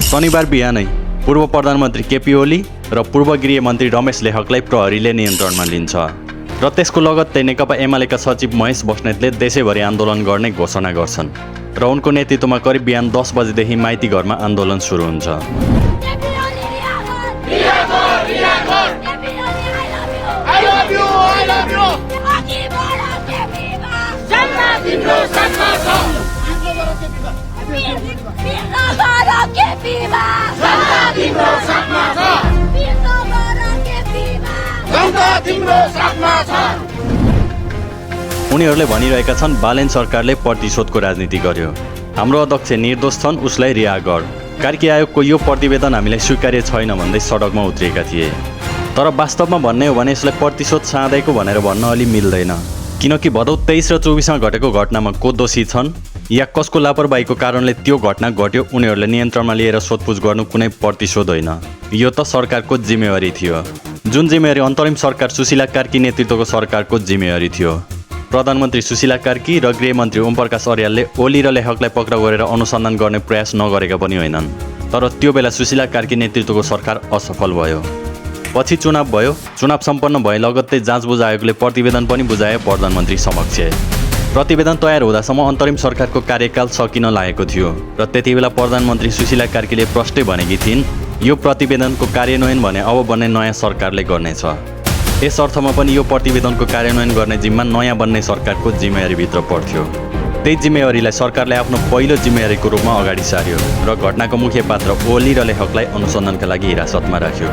शनिबार बिहानै पूर्व प्रधानमन्त्री केपी ओली र पूर्व गृह मन्त्री रमेश लेखकलाई प्रहरीले नियन्त्रणमा लिन्छ र त्यसको लगत्तै नेकपा एमालेका सचिव महेश बस्नेतले देशैभरि आन्दोलन गर्ने घोषणा गर्छन् र उनको नेतृत्वमा करिब बिहान 10 बजेदेखि माइती घरमा आन्दोलन सुरु हुन्छ। उनीहरूले भनिरहेका छन् बालेन सरकारले प्रतिशोधको राजनीति गर्यो, हाम्रो अध्यक्ष निर्दोष छन्, उसलाई रिहा गर। कार्की आयोगको यो प्रतिवेदन हामीलाई स्वीकार्य छैन भन्दै सडकमा उत्रिएका थिए। तर वास्तवमा भन्ने हो भने यसलाई प्रतिशोध साँधेको भनेर भन्न अलि मिल्दैन, किनकि भदौ 23 र 24 मा घटेको घटनामा को दोषी छन् या कसको लापरवाहीको कारणले त्यो घटना घट्यो उनीहरूले नियन्त्रणमा लिएर सोधपुछ गर्नु कुनै प्रतिशोध होइन, यो त सरकारको जिम्मेवारी थियो। जुन जिम्मेवारी अन्तरिम सरकार सुशीला कार्की नेतृत्वको सरकारको जिम्मेवारी थियो। प्रधानमन्त्री सुशीला कार्की र गृहमन्त्री ओमप्रकाश अर्यालले ओली र लेखकलाई पक्राउ गरेर अनुसन्धान गर्ने प्रयास नगरेका पनि होइनन्, तर त्यो बेला सुशीला कार्की नेतृत्वको सरकार असफल भयो। पछि चुनाव भयो, चुनाव सम्पन्न भए लगत्तै जाँचबुझ आयोगले प्रतिवेदन पनि बुझायो प्रधानमन्त्री समक्ष। प्रतिवेदन तयार हुँदासम्म अन्तरिम सरकारको कार्यकाल सकिन लागेको थियो र त्यति बेला प्रधानमन्त्री सुशीला कार्कीले प्रष्टै भनेकी थिइन्, यो प्रतिवेदनको कार्यान्वयन भने अब बन्ने नयाँ सरकारले गर्नेछ। यस अर्थमा पनि यो प्रतिवेदनको कार्यान्वयन गर्ने जिम्मा नयाँ बन्ने सरकारको जिम्मेवारीभित्र पर्थ्यो। त्यही जिम्मेवारीलाई सरकारले आफ्नो पहिलो जिम्मेवारीको रूपमा अगाडि सार्यो र घटनाको मुख्य पात्र ओली र लेखकलाई अनुसन्धानका लागि हिरासतमा राख्यो।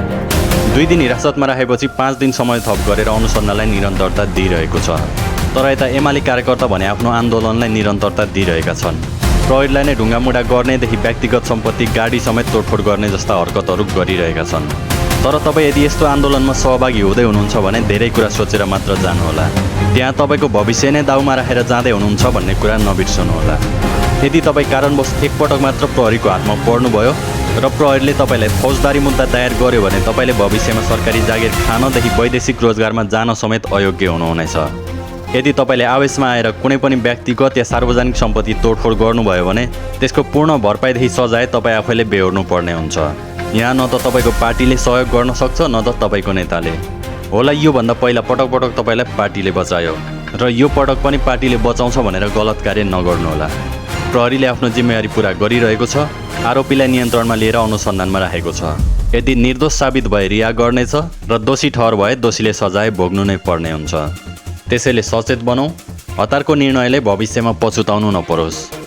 2 दिन हिरासतमा राखेपछि 5 दिन समय थप गरेर अनुसन्धानलाई निरन्तरता दिइरहेको छ। तर यता एमाले कार्यकर्ता भने आफ्नो आन्दोलनलाई निरन्तरता दिइरहेका छन्। प्रहरीलाई नै ढुङ्गामुढा गर्नेदेखि व्यक्तिगत सम्पत्ति, गाडी समेत तोडफोड गर्ने जस्ता हरकतहरू गरिरहेका छन्। तर तपाईँ यदि यस्तो आन्दोलनमा सहभागी हुँदै हुनुहुन्छ भने धेरै कुरा सोचेर मात्र जानुहोला। त्यहाँ तपाईँको भविष्य नै दाउमा राखेर जाँदै हुनुहुन्छ भन्ने कुरा नबिर्सनुहोला। यदि तपाईँ कारणवश एकपटक मात्र प्रहरीको हातमा पर्नुभयो र प्रहरीले तपाईँलाई फौजदारी मुद्दा दायर गर्यो भने तपाईँले भविष्यमा सरकारी जागिर खानदेखि वैदेशिक रोजगारमा जान समेत अयोग्य हुनुहुनेछ। यदि तपाईँले आवेशमा आएर कुनै पनि व्यक्तिगत या सार्वजनिक सम्पत्ति तोडफोड गर्नुभयो भने त्यसको पूर्ण भरपाईदेखि सजाय तपाईँ आफैले बेहोर्नु पर्ने हुन्छ। यहाँ न त तपाईँको पार्टीले सहयोग गर्न सक्छ न त तपाईँको नेताले। होला योभन्दा पहिला पटक पटक तपाईँलाई पार्टीले बचायो र यो पटक पनि पार्टीले बचाउँछ भनेर गलत कार्य नगर्नुहोला। प्रहरीले आफ्नो जिम्मेवारी पुरा गरिरहेको छ, आरोपीलाई नियन्त्रणमा लिएर अनुसन्धानमा राखेको छ। यदि निर्दोष साबित भए रिहा गर्नेछ र दोषी ठहर भए दोषीले सजाय भोग्नु नै पर्ने हुन्छ। त्यसैले सचेत बनौँ, हतारको निर्णयले भविष्यमा पछुताउनु नपरोस्।